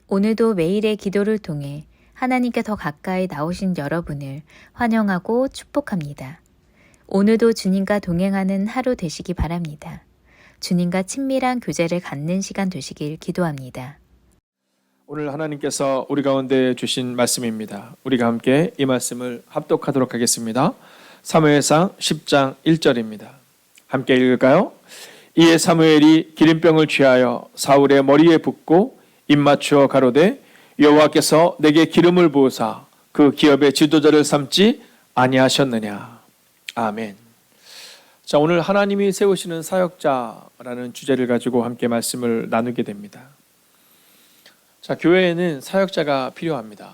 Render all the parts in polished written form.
오늘도 매일의 기도를 통해 하나님께 더 가까이 나오신 여러분을 환영하고 축복합니다. 오늘도 주님과 동행하는 하루 되시기 바랍니다. 주님과 친밀한 교제를 갖는 시간 되시길 기도합니다. 오늘 하나님께서 우리 가운데 주신 말씀입니다. 우리가 함께 이 말씀을 합독하도록 하겠습니다. 사무엘상 10장 1절입니다. 함께 읽을까요? 이에 사무엘이 기름병을 취하여 사울의 머리에 붓고 입 맞추어 가로되 여호와께서 내게 기름을 부으사 그 기업의 지도자를 삼지 아니하셨느냐. 아멘. 자, 오늘 하나님이 세우시는 사역자라는 주제를 가지고 함께 말씀을 나누게 됩니다. 자, 교회에는 사역자가 필요합니다.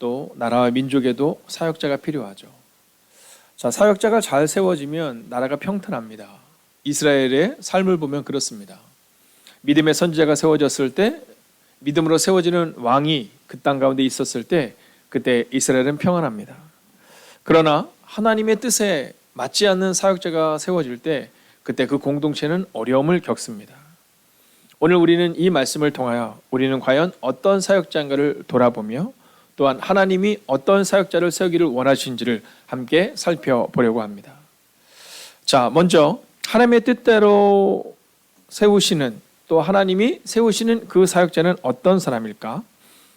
또 나라와 민족에도 사역자가 필요하죠. 자, 사역자가 잘 세워지면 나라가 평탄합니다. 이스라엘의 삶을 보면 그렇습니다. 믿음의 선지자가 세워졌을 때, 믿음으로 세워지는 왕이 그 땅 가운데 있었을 때, 그때 이스라엘은 평안합니다. 그러나 하나님의 뜻에 맞지 않는 사역자가 세워질 때, 그때 그 공동체는 어려움을 겪습니다. 오늘 우리는 이 말씀을 통하여 우리는 과연 어떤 사역자인가를 돌아보며 또한 하나님이 어떤 사역자를 세우기를 원하시는지를 함께 살펴보려고 합니다. 자, 먼저 하나님의 뜻대로 세우시는, 또 하나님이 세우시는 그 사역자는 어떤 사람일까?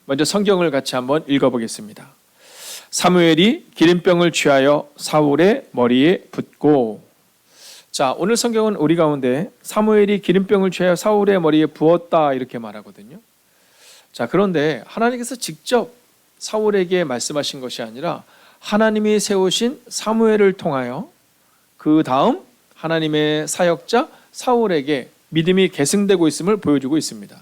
먼저 성경을 같이 한번 읽어보겠습니다. 사무엘이 기름병을 취하여 사울의 머리에 붓고. 자, 오늘 성경은 우리 가운데 사무엘이 기름병을 취하여 사울의 머리에 부었다 이렇게 말하거든요. 자, 그런데 하나님께서 직접 사울에게 말씀하신 것이 아니라 하나님이 세우신 사무엘을 통하여 그 다음 하나님의 사역자 사울에게 믿음이 계승되고 있음을 보여주고 있습니다.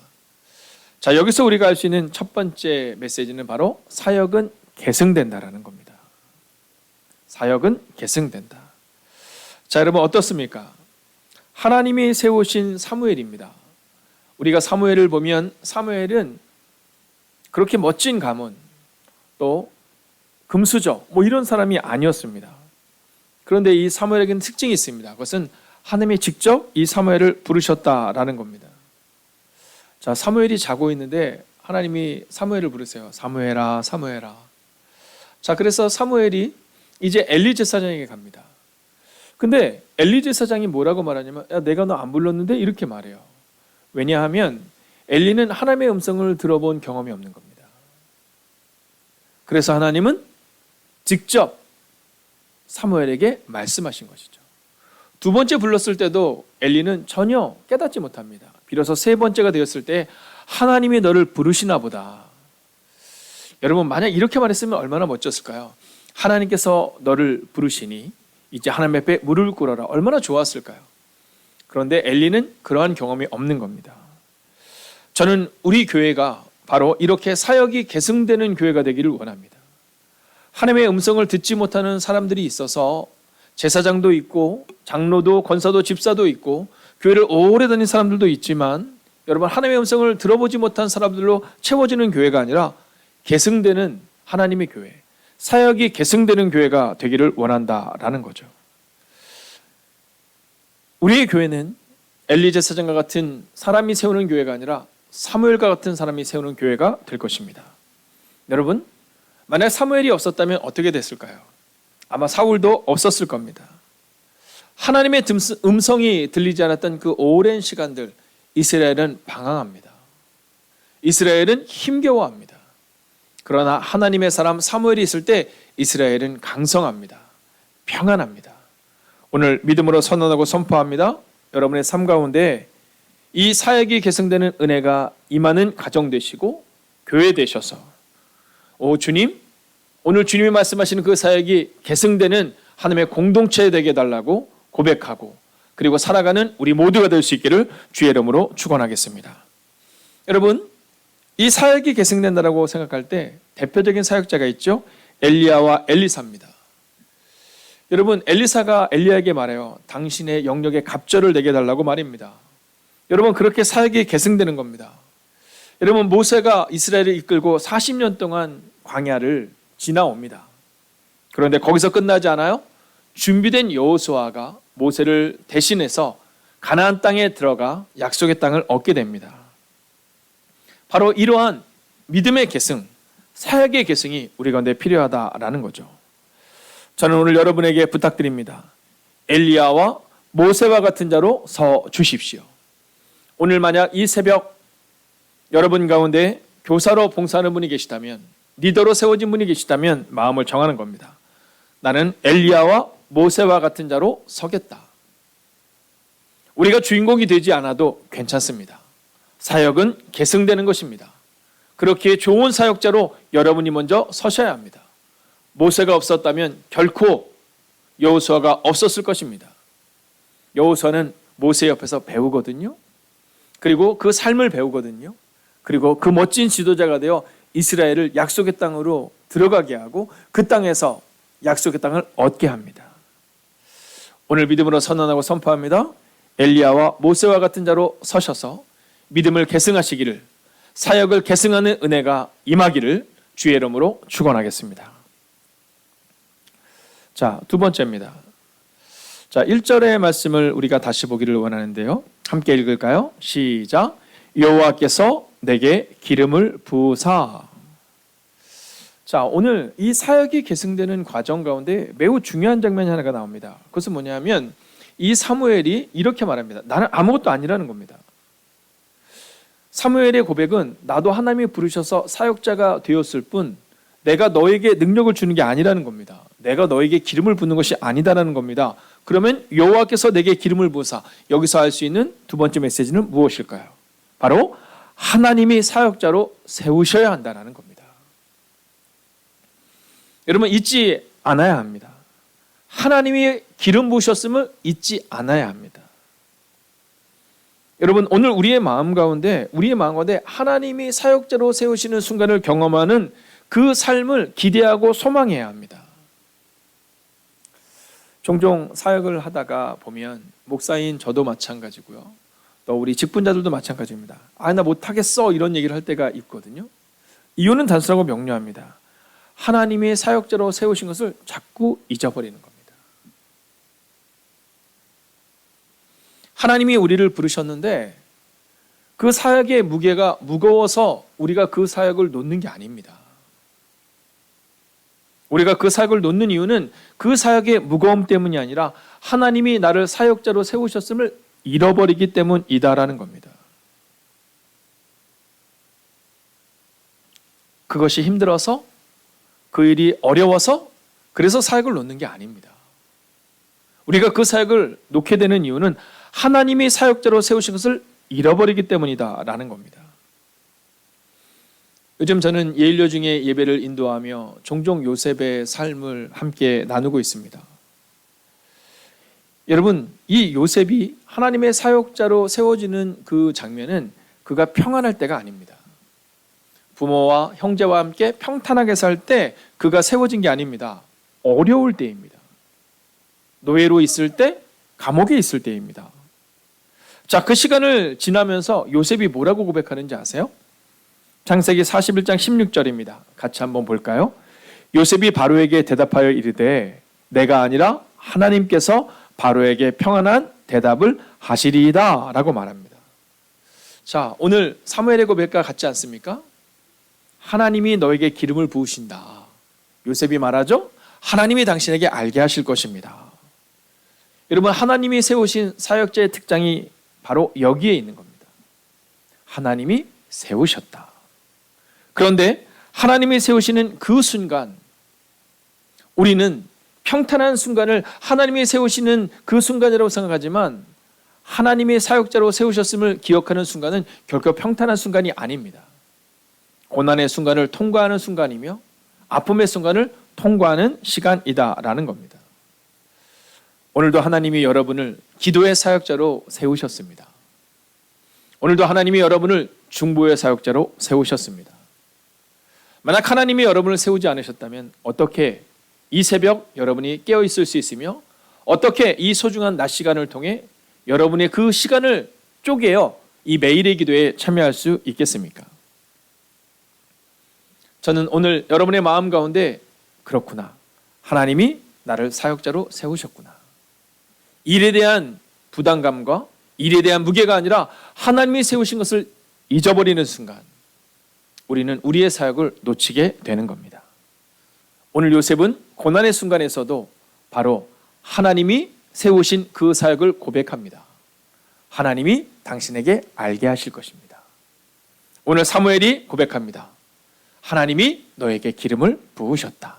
자, 여기서 우리가 알 수 있는 첫 번째 메시지는 바로 사역은 계승된다라는 겁니다. 사역은 계승된다. 자, 여러분 어떻습니까? 하나님이 세우신 사무엘입니다. 우리가 사무엘을 보면 사무엘은 그렇게 멋진 가문, 또 금수저 이런 사람이 아니었습니다. 그런데 이 사무엘에게는 특징이 있습니다. 그것은 하나님이 직접 이 사무엘을 부르셨다라는 겁니다. 자, 사무엘이 자고 있는데 하나님이 사무엘을 부르세요. 사무엘아, 사무엘아. 자, 그래서 사무엘이 이제 엘리 제사장에게 갑니다. 근데 엘리 제사장이 뭐라고 말하냐면, 야, 내가 너 안 불렀는데 이렇게 말해요. 왜냐하면 엘리는 하나님의 음성을 들어본 경험이 없는 겁니다. 그래서 하나님은 직접 사무엘에게 말씀하신 것이죠. 두 번째 불렀을 때도 엘리는 전혀 깨닫지 못합니다. 비로소 세 번째가 되었을 때 하나님이 너를 부르시나 보다. 여러분, 만약 이렇게 말했으면 얼마나 멋졌을까요? 하나님께서 너를 부르시니 이제 하나님 앞에 무릎을 꿇어라. 얼마나 좋았을까요? 그런데 엘리는 그러한 경험이 없는 겁니다. 저는 우리 교회가 바로 이렇게 사역이 계승되는 교회가 되기를 원합니다. 하나님의 음성을 듣지 못하는 사람들이 있어서 제사장도 있고 장로도 권사도 집사도 있고 교회를 오래 다닌 사람들도 있지만, 여러분, 하나님의 음성을 들어보지 못한 사람들로 채워지는 교회가 아니라 계승되는 하나님의 교회, 사역이 계승되는 교회가 되기를 원한다라는 거죠. 우리의 교회는 엘리 제사장과 같은 사람이 세우는 교회가 아니라 사무엘과 같은 사람이 세우는 교회가 될 것입니다. 여러분, 만약 사무엘이 없었다면 어떻게 됐을까요? 아마 사울도 없었을 겁니다. 하나님의 음성이 들리지 않았던 그 오랜 시간들, 이스라엘은 방황합니다. 이스라엘은 힘겨워합니다. 그러나 하나님의 사람 사무엘이 있을 때 이스라엘은 강성합니다. 평안합니다. 오늘 믿음으로 선언하고 선포합니다. 여러분의 삶 가운데 이 사역이 계승되는 은혜가 임하는 가정 되시고 교회 되셔서, 오 주님, 오늘 주님이 말씀하시는 그 사역이 계승되는 하나님의 공동체 되게 해달라고 고백하고, 그리고 살아가는 우리 모두가 될 수 있기를 주의 이름으로 축원하겠습니다. 여러분, 이 사역이 계승된다라고 생각할 때 대표적인 사역자가 있죠. 엘리야와 엘리사입니다. 여러분, 엘리사가 엘리야에게 말해요. 당신의 영역에 갑절을 내게 달라고 말입니다. 여러분, 그렇게 사역이 계승되는 겁니다. 여러분, 모세가 이스라엘을 이끌고 40년 동안 광야를 지나옵니다. 그런데 거기서 끝나지 않아요. 준비된 여호수아가 모세를 대신해서 가나안 땅에 들어가 약속의 땅을 얻게 됩니다. 바로 이러한 믿음의 계승, 사역의 계승이 우리 가운데 필요하다라는 거죠. 저는 오늘 여러분에게 부탁드립니다. 엘리야와 모세와 같은 자로 서 주십시오. 오늘 만약 이 새벽 여러분 가운데 교사로 봉사하는 분이 계시다면, 리더로 세워진 분이 계시다면 마음을 정하는 겁니다. 나는 엘리야와 모세와 같은 자로 서겠다. 우리가 주인공이 되지 않아도 괜찮습니다. 사역은 계승되는 것입니다. 그렇게 좋은 사역자로 여러분이 먼저 서셔야 합니다. 모세가 없었다면 결코 여호수아가 없었을 것입니다. 여호수아는 모세 옆에서 배우거든요. 그리고 그 삶을 배우거든요. 그리고 그 멋진 지도자가 되어 이스라엘을 약속의 땅으로 들어가게 하고 그 땅에서 약속의 땅을 얻게 합니다. 오늘 믿음으로 선언하고 선포합니다. 엘리야와 모세와 같은 자로 서셔서 믿음을 계승하시기를, 사역을 계승하는 은혜가 임하기를 주의 이름으로 축원하겠습니다. 자, 두 번째입니다. 자, 1절의 말씀을 우리가 다시 보기를 원하는데요. 함께 읽을까요? 시작. 여호와께서 내게 기름을 부으사. 자, 오늘 이 사역이 계승되는 과정 가운데 매우 중요한 장면이 하나가 나옵니다. 그것은 뭐냐면 이 사무엘이 이렇게 말합니다. 나는 아무것도 아니라는 겁니다. 사무엘의 고백은 나도 하나님이 부르셔서 사역자가 되었을 뿐 내가 너에게 능력을 주는 게 아니라는 겁니다. 내가 너에게 기름을 붓는 것이 아니다라는 겁니다. 그러면 여호와께서 내게 기름을 부으사, 여기서 할 수 있는 두 번째 메시지는 무엇일까요? 바로 하나님이 사역자로 세우셔야 한다는 겁니다. 여러분 잊지 않아야 합니다. 하나님이 기름 부으셨음을 잊지 않아야 합니다. 여러분 오늘 우리의 마음 가운데 하나님이 사역자로 세우시는 순간을 경험하는 그 삶을 기대하고 소망해야 합니다. 종종 사역을 하다가 보면 목사인 저도 마찬가지고요. 또 우리 직분자들도 마찬가지입니다. 나 못하겠어 이런 얘기를 할 때가 있거든요. 이유는 단순하고 명료합니다. 하나님이 사역자로 세우신 것을 자꾸 잊어버리는 겁니다. 하나님이 우리를 부르셨는데 그 사역의 무게가 무거워서 우리가 그 사역을 놓는 게 아닙니다. 우리가 그 사역을 놓는 이유는 그 사역의 무거움 때문이 아니라 하나님이 나를 사역자로 세우셨음을 잃어버리기 때문이다라는 겁니다. 그것이 힘들어서, 그 일이 어려워서 그래서 사역을 놓는 게 아닙니다. 우리가 그 사역을 놓게 되는 이유는 하나님이 사역자로 세우신 것을 잃어버리기 때문이다라는 겁니다. 요즘 저는 예일여 중에 예배를 인도하며 종종 요셉의 삶을 함께 나누고 있습니다. 여러분, 이 요셉이 하나님의 사역자로 세워지는 그 장면은 그가 평안할 때가 아닙니다. 부모와 형제와 함께 평탄하게 살 때 그가 세워진 게 아닙니다. 어려울 때입니다. 노예로 있을 때, 감옥에 있을 때입니다. 자, 그 시간을 지나면서 요셉이 뭐라고 고백하는지 아세요? 창세기 41장 16절입니다. 같이 한번 볼까요? 요셉이 바로에게 대답하여 이르되 내가 아니라 하나님께서 바로에게 평안한 대답을 하시리이다 라고 말합니다. 자, 오늘 사무엘의 고백과 같지 않습니까? 하나님이 너에게 기름을 부으신다. 요셉이 말하죠? 하나님이 당신에게 알게 하실 것입니다. 여러분, 하나님이 세우신 사역자의 특장이 바로 여기에 있는 겁니다. 하나님이 세우셨다. 그런데 하나님이 세우시는 그 순간, 우리는 평탄한 순간을 하나님이 세우시는 그 순간이라고 생각하지만 하나님의 사역자로 세우셨음을 기억하는 순간은 결코 평탄한 순간이 아닙니다. 고난의 순간을 통과하는 순간이며 아픔의 순간을 통과하는 시간이다라는 겁니다. 오늘도 하나님이 여러분을 기도의 사역자로 세우셨습니다. 오늘도 하나님이 여러분을 중보의 사역자로 세우셨습니다. 만약 하나님이 여러분을 세우지 않으셨다면 어떻게 이 새벽 여러분이 깨어 있을 수 있으며 어떻게 이 소중한 낮 시간을 통해 여러분의 그 시간을 쪼개어 이 매일의 기도에 참여할 수 있겠습니까? 저는 오늘 여러분의 마음 가운데 그렇구나. 하나님이 나를 사역자로 세우셨구나. 일에 대한 부담감과 일에 대한 무게가 아니라 하나님이 세우신 것을 잊어버리는 순간, 우리는 우리의 사역을 놓치게 되는 겁니다. 오늘 요셉은 고난의 순간에서도 바로 하나님이 세우신 그 사역을 고백합니다. 하나님이 당신에게 알게 하실 것입니다. 오늘 사무엘이 고백합니다. 하나님이 너에게 기름을 부으셨다.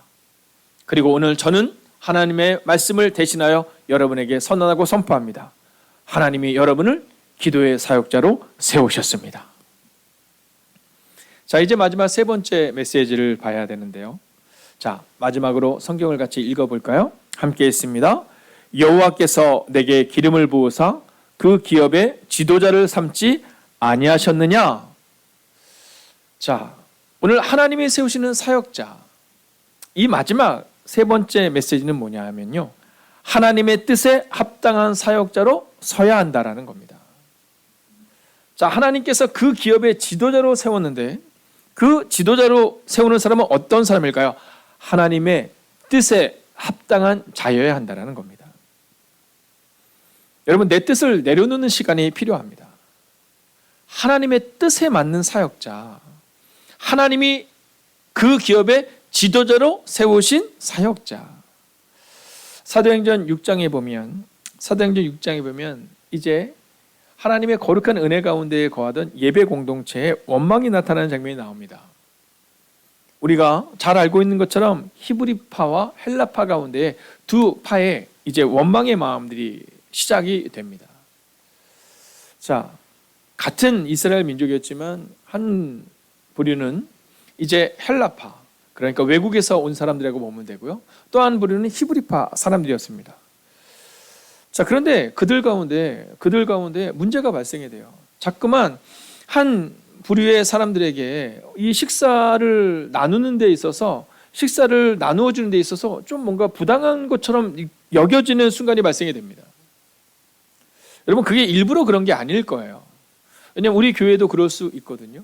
그리고 오늘 저는 하나님의 말씀을 대신하여 여러분에게 선언하고 선포합니다. 하나님이 여러분을 기도의 사역자로 세우셨습니다. 자, 이제 마지막 세 번째 메시지를 봐야 되는데요. 자, 마지막으로 성경을 같이 읽어볼까요? 함께 읽습니다. 여호와께서 내게 기름을 부으사 그 기업의 지도자를 삼지 아니하셨느냐? 자, 오늘 하나님이 세우시는 사역자, 이 마지막 세 번째 메시지는 뭐냐 하면요, 하나님의 뜻에 합당한 사역자로 서야 한다라는 겁니다. 자, 하나님께서 그 기업의 지도자로 세웠는데 그 지도자로 세우는 사람은 어떤 사람일까요? 하나님의 뜻에 합당한 자여야 한다라는 겁니다. 여러분, 내 뜻을 내려놓는 시간이 필요합니다. 하나님의 뜻에 맞는 사역자, 하나님이 그 기업의 지도자로 세우신 사역자. 사도행전 6장에 보면 이제 하나님의 거룩한 은혜 가운데 거하던 예배 공동체에 원망이 나타나는 장면이 나옵니다. 우리가 잘 알고 있는 것처럼 히브리파와 헬라파 가운데 두 파에 이제 원망의 마음들이 시작이 됩니다. 자, 같은 이스라엘 민족이었지만 한 부류는 이제 헬라파, 그러니까 외국에서 온 사람들이라고 보면 되고요. 또 한 부류는 히브리파 사람들이었습니다. 자, 그런데 그들 가운데 문제가 발생이 돼요. 자꾸만 한 부류의 사람들에게 이 식사를 나누는 데 있어서, 식사를 나누어 주는 데 있어서 좀 뭔가 부당한 것처럼 여겨지는 순간이 발생이 됩니다. 여러분, 그게 일부러 그런 게 아닐 거예요. 왜냐면 우리 교회도 그럴 수 있거든요.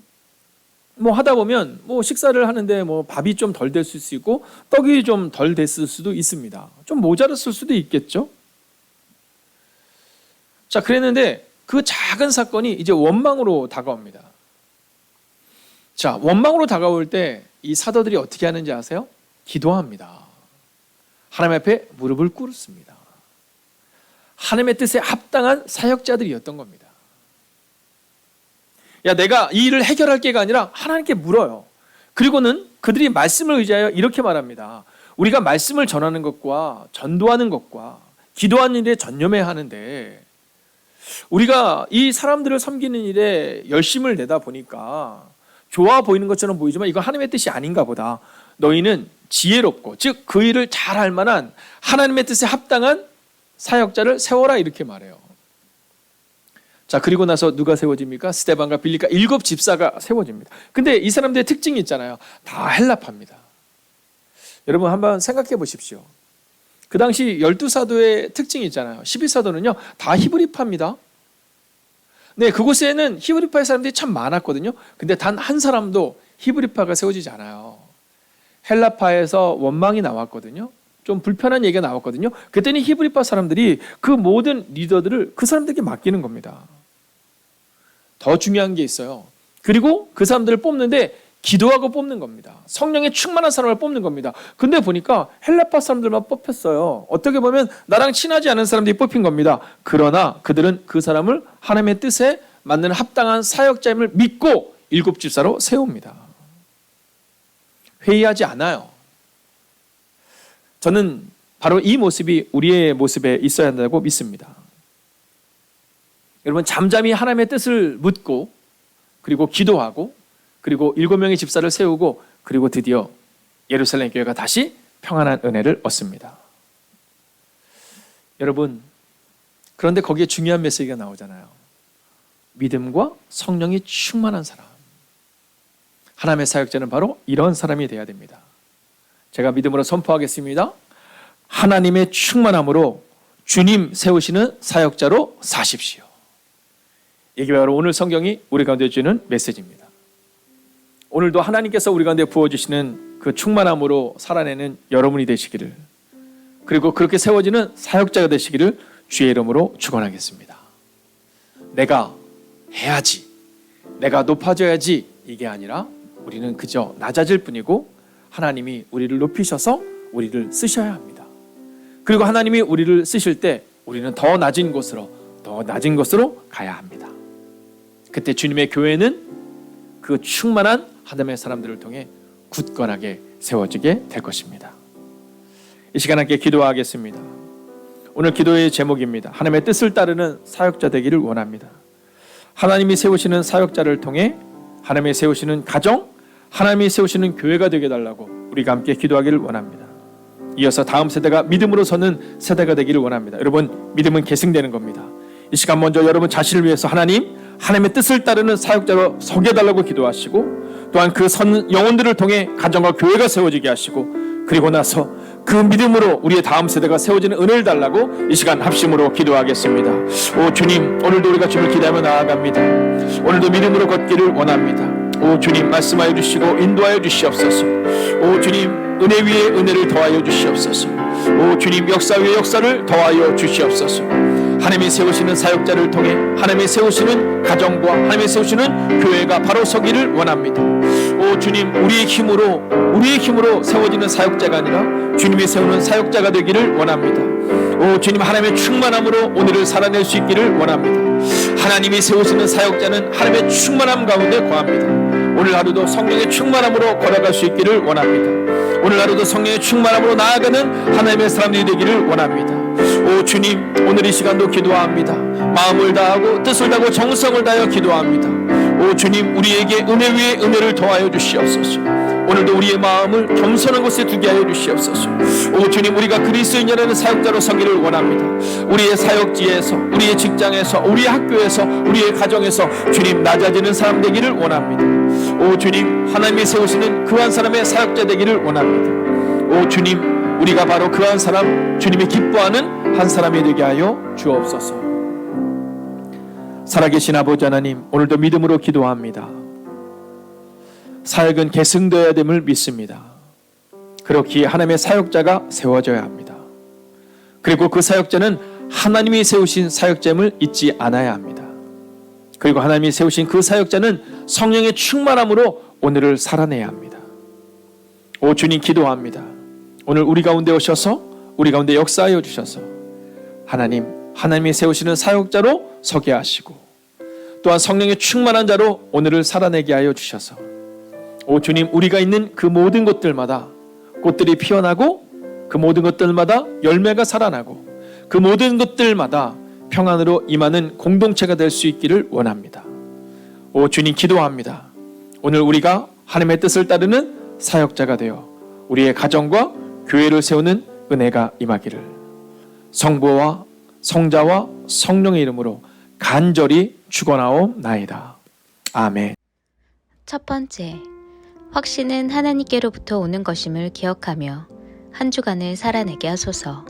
뭐 하다 보면 뭐 식사를 하는데 뭐 밥이 좀 덜 됐을 수 있고 떡이 좀 덜 됐을 수도 있습니다. 좀 모자랐을 수도 있겠죠. 자, 그랬는데 그 작은 사건이 이제 원망으로 다가옵니다. 자, 원망으로 다가올 때 이 사도들이 어떻게 하는지 아세요? 기도합니다. 하나님 앞에 무릎을 꿇습니다. 하나님의 뜻에 합당한 사역자들이었던 겁니다. 야, 내가 이 일을 해결할 게가 아니라 하나님께 물어요. 그리고는 그들이 말씀을 의지하여 이렇게 말합니다. 우리가 말씀을 전하는 것과 전도하는 것과 기도하는 일에 전념해야 하는데 우리가 이 사람들을 섬기는 일에 열심을 내다 보니까 좋아 보이는 것처럼 보이지만 이거 하나님의 뜻이 아닌가 보다. 너희는 지혜롭고, 즉 그 일을 잘할 만한 하나님의 뜻에 합당한 사역자를 세워라, 이렇게 말해요. 자, 그리고 나서 누가 세워집니까? 스데반과 빌리가 7 집사가 세워집니다. 근데 이 사람들의 특징이 있잖아요. 다 헬라파입니다. 여러분 한번 생각해 보십시오. 그 당시 12사도의 특징이 있잖아요. 12사도는요 다 히브리파입니다. 네, 그곳에는 히브리파의 사람들이 참 많았거든요. 근데 단 한 사람도 히브리파가 세워지지 않아요. 헬라파에서 원망이 나왔거든요. 좀 불편한 얘기가 나왔거든요. 그때는 히브리파 사람들이 그 모든 리더들을 그 사람들에게 맡기는 겁니다. 더 중요한 게 있어요. 그리고 그 사람들을 뽑는데 기도하고 뽑는 겁니다. 성령에 충만한 사람을 뽑는 겁니다. 근데 보니까 헬라파 사람들만 뽑혔어요. 어떻게 보면 나랑 친하지 않은 사람들이 뽑힌 겁니다. 그러나 그들은 그 사람을 하나님의 뜻에 맞는 합당한 사역자임을 믿고 7 집사로 세웁니다. 회의하지 않아요. 저는 바로 이 모습이 우리의 모습에 있어야 한다고 믿습니다. 여러분, 잠잠히 하나님의 뜻을 묻고, 그리고 기도하고, 그리고 7명의 집사를 세우고, 그리고 드디어 예루살렘 교회가 다시 평안한 은혜를 얻습니다. 여러분, 그런데 거기에 중요한 메시지가 나오잖아요. 믿음과 성령이 충만한 사람. 하나님의 사역자는 바로 이런 사람이 되어야 됩니다. 제가 믿음으로 선포하겠습니다. 하나님의 충만함으로 주님 세우시는 사역자로 사십시오. 이게 바로 오늘 성경이 우리 가운데 주는 메시지입니다. 오늘도 하나님께서 우리 가운데 부어주시는 그 충만함으로 살아내는 여러분이 되시기를, 그리고 그렇게 세워지는 사역자가 되시기를 주의 이름으로 축원하겠습니다. 내가 해야지, 내가 높아져야지, 이게 아니라 우리는 그저 낮아질 뿐이고 하나님이 우리를 높이셔서 우리를 쓰셔야 합니다. 그리고 하나님이 우리를 쓰실 때 우리는 더 낮은 곳으로 가야 합니다. 그때 주님의 교회는 그 충만한 하나님의 사람들을 통해 굳건하게 세워지게 될 것입니다. 이 시간 함께 기도하겠습니다. 오늘 기도의 제목입니다. 하나님의 뜻을 따르는 사역자 되기를 원합니다. 하나님이 세우시는 사역자를 통해 하나님이 세우시는 가정, 하나님이 세우시는 교회가 되게 해달라고 우리가 함께 기도하기를 원합니다. 이어서 다음 세대가 믿음으로 서는 세대가 되기를 원합니다. 여러분, 믿음은 계승되는 겁니다. 이 시간 먼저 여러분 자신을 위해서 하나님의 뜻을 따르는 사역자로 서게 해달라고 기도하시고, 또한 그 선 영혼들을 통해 가정과 교회가 세워지게 하시고, 그리고 나서 그 믿음으로 우리의 다음 세대가 세워지는 은혜를 달라고 이 시간 합심으로 기도하겠습니다. 오 주님, 오늘도 우리가 주님을 기대하며 나아갑니다. 오늘도 믿음으로 걷기를 원합니다. 오 주님, 말씀하여 주시고 인도하여 주시옵소서. 오 주님, 은혜 위에 은혜를 더하여 주시옵소서. 오 주님, 역사 위에 역사를 더하여 주시옵소서. 하나님이 세우시는 사역자를 통해 하나님이 세우시는 가정과 하나님이 세우시는 교회가 바로 서기를 원합니다. 오 주님, 우리의 힘으로 세워지는 사역자가 아니라 주님이 세우는 사역자가 되기를 원합니다. 오 주님, 하나님의 충만함으로 오늘을 살아낼 수 있기를 원합니다. 하나님이 세우시는 사역자는 하나님의 충만함 가운데 거합니다. 오늘 하루도 성령의 충만함으로 걸어갈 수 있기를 원합니다. 오늘 하루도 성령의 충만함으로 나아가는 하나님의 사람들이 되기를 원합니다. 오 주님, 오늘 이 시간도 기도합니다. 마음을 다하고 뜻을 다하고 정성을 다하여 기도합니다. 오 주님, 우리에게 은혜 위에 은혜를 더하여 주시옵소서. 오늘도 우리의 마음을 겸손한 곳에 두게 하여 주시옵소서. 오 주님, 우리가 그리스도인이라는 사역자로 서기를 원합니다. 우리의 사역지에서, 우리의 직장에서, 우리의 학교에서, 우리의 가정에서 주님 낮아지는 사람 되기를 원합니다. 오 주님, 하나님이 세우시는 그한 사람의 사역자 되기를 원합니다. 오 주님, 우리가 바로 그한 사람, 주님이 기뻐하는 한 사람이 되게 하여 주옵소서. 살아계신 아버지 하나님, 오늘도 믿음으로 기도합니다. 사역은 계승되어야 됨을 믿습니다. 그렇기에 하나님의 사역자가 세워져야 합니다. 그리고 그 사역자는 하나님이 세우신 사역자임을 잊지 않아야 합니다. 그리고 하나님이 세우신 그 사역자는 성령의 충만함으로 오늘을 살아내야 합니다. 오 주님, 기도합니다. 오늘 우리 가운데 오셔서 우리 가운데 역사하여 주셔서 하나님이 세우시는 사역자로 서게 하시고, 또한 성령의 충만한 자로 오늘을 살아내게 하여 주셔서, 오 주님, 우리가 있는 그 모든 곳들마다 꽃들이 피어나고, 그 모든 것들마다 열매가 살아나고, 그 모든 것들마다 평안으로 임하는 공동체가 될 수 있기를 원합니다. 오 주님, 기도합니다. 오늘 우리가 하나님의 뜻을 따르는 사역자가 되어 우리의 가정과 교회를 세우는 은혜가 임하기를 성부와 성자와 성령의 이름으로 간절히 축원하옵나이다. 아멘. 첫 번째, 확신은 하나님께로부터 오는 것임을 기억하며 한 주간을 살아내게 하소서.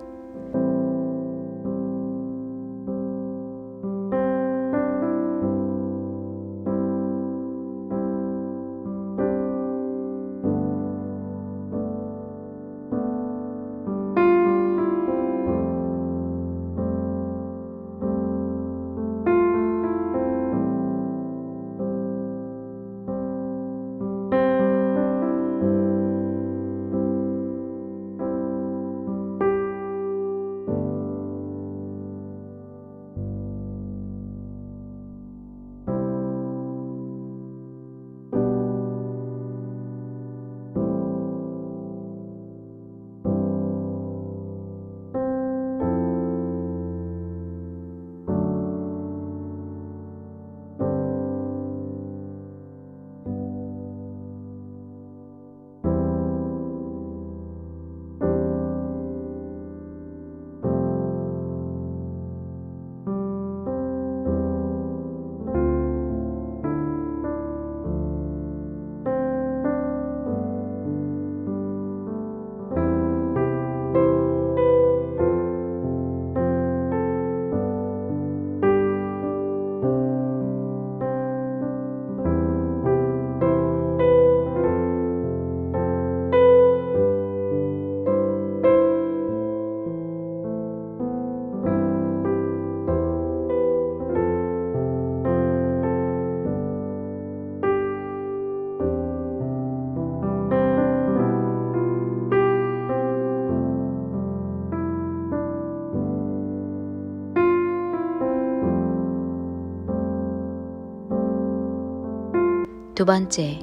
두 번째,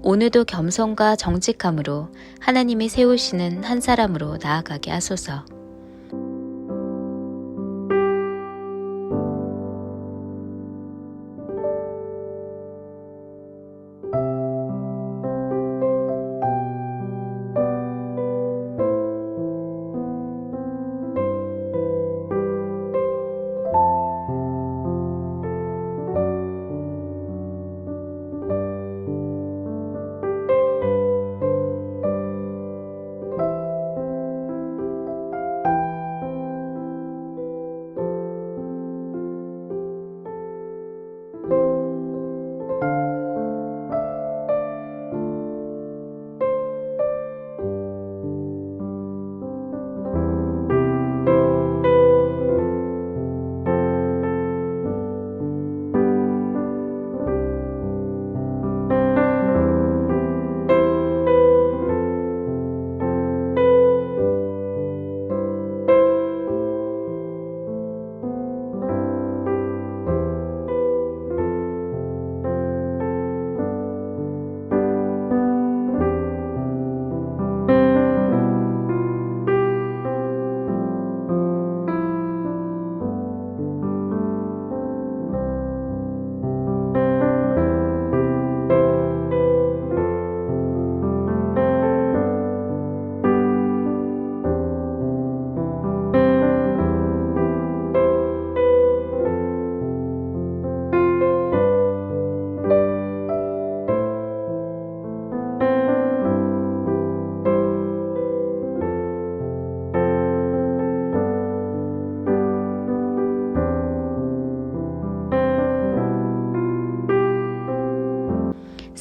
오늘도 겸손과 정직함으로 하나님이 세우시는 한 사람으로 나아가게 하소서.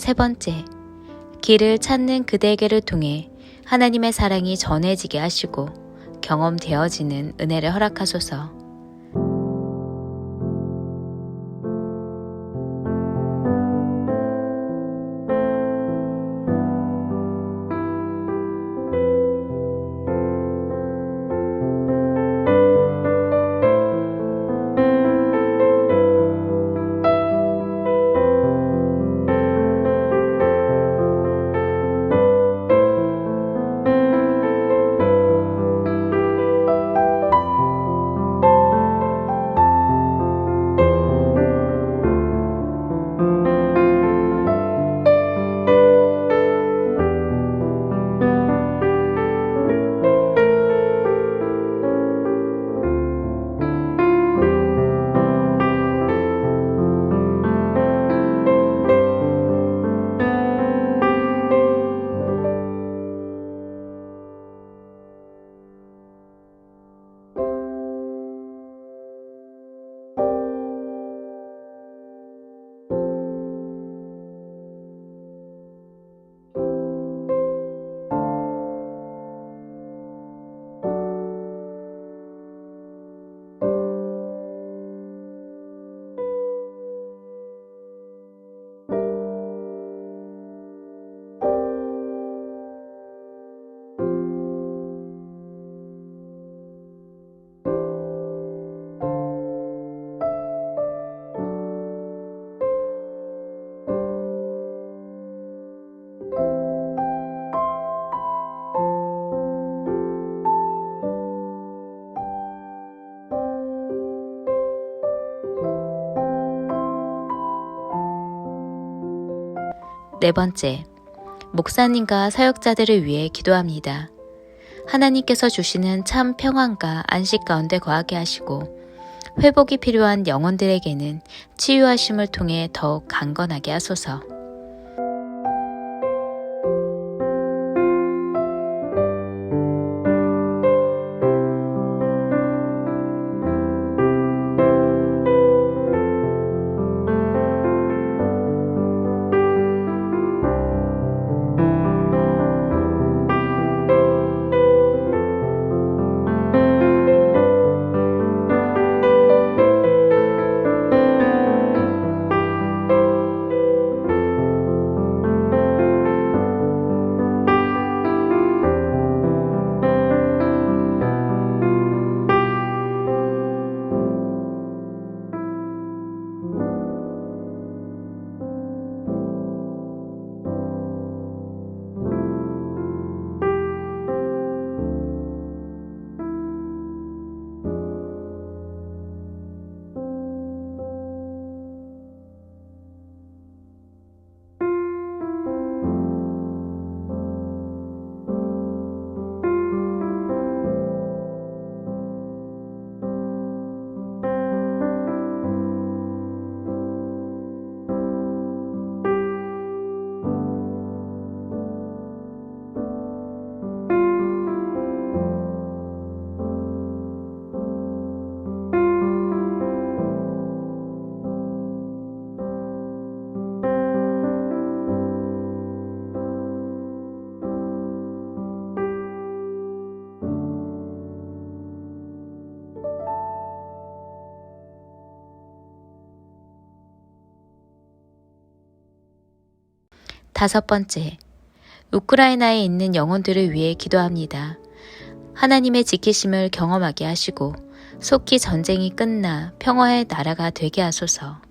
세 번째, 길을 찾는 그대에게를 통해 하나님의 사랑이 전해지게 하시고 경험되어지는 은혜를 허락하소서. 네 번째, 목사님과 사역자들을 위해 기도합니다. 하나님께서 주시는 참 평안과 안식 가운데 거하게 하시고 회복이 필요한 영혼들에게는 치유하심을 통해 더욱 강건하게 하소서. 5번째, 우크라이나에 있는 영혼들을 위해 기도합니다. 하나님의 지키심을 경험하게 하시고 속히 전쟁이 끝나 평화의 나라가 되게 하소서.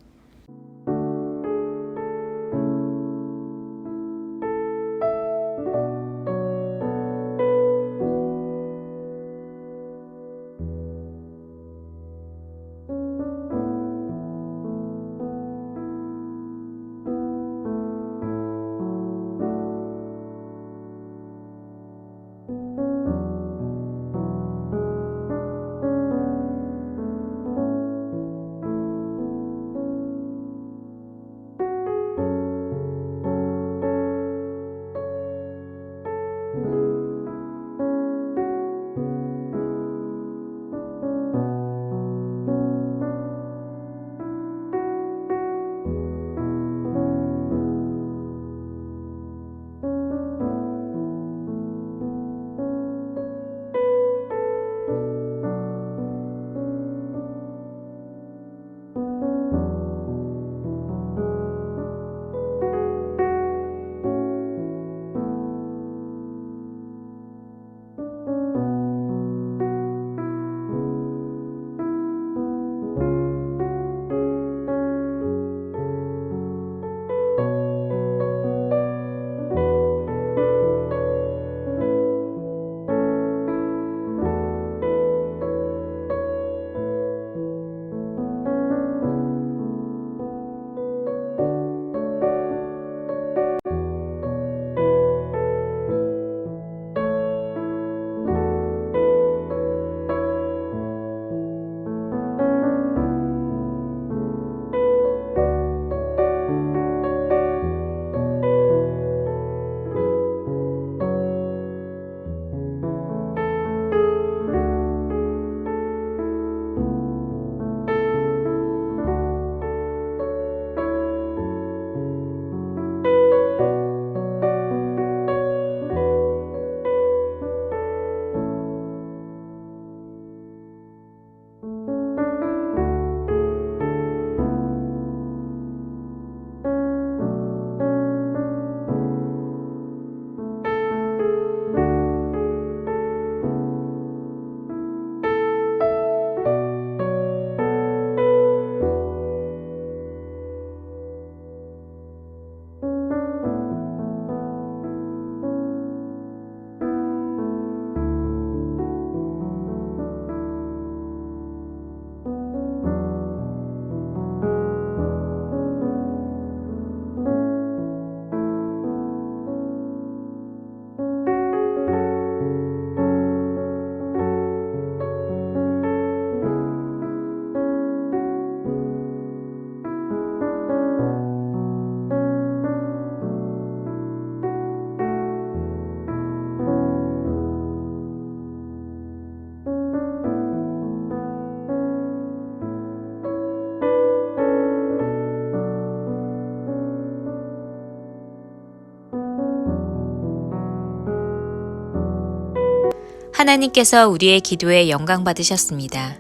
하나님께서 우리의 기도에 영광 받으셨습니다.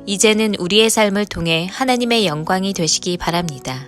이제는 우리의 삶을 통해 하나님의 영광이 되시기 바랍니다.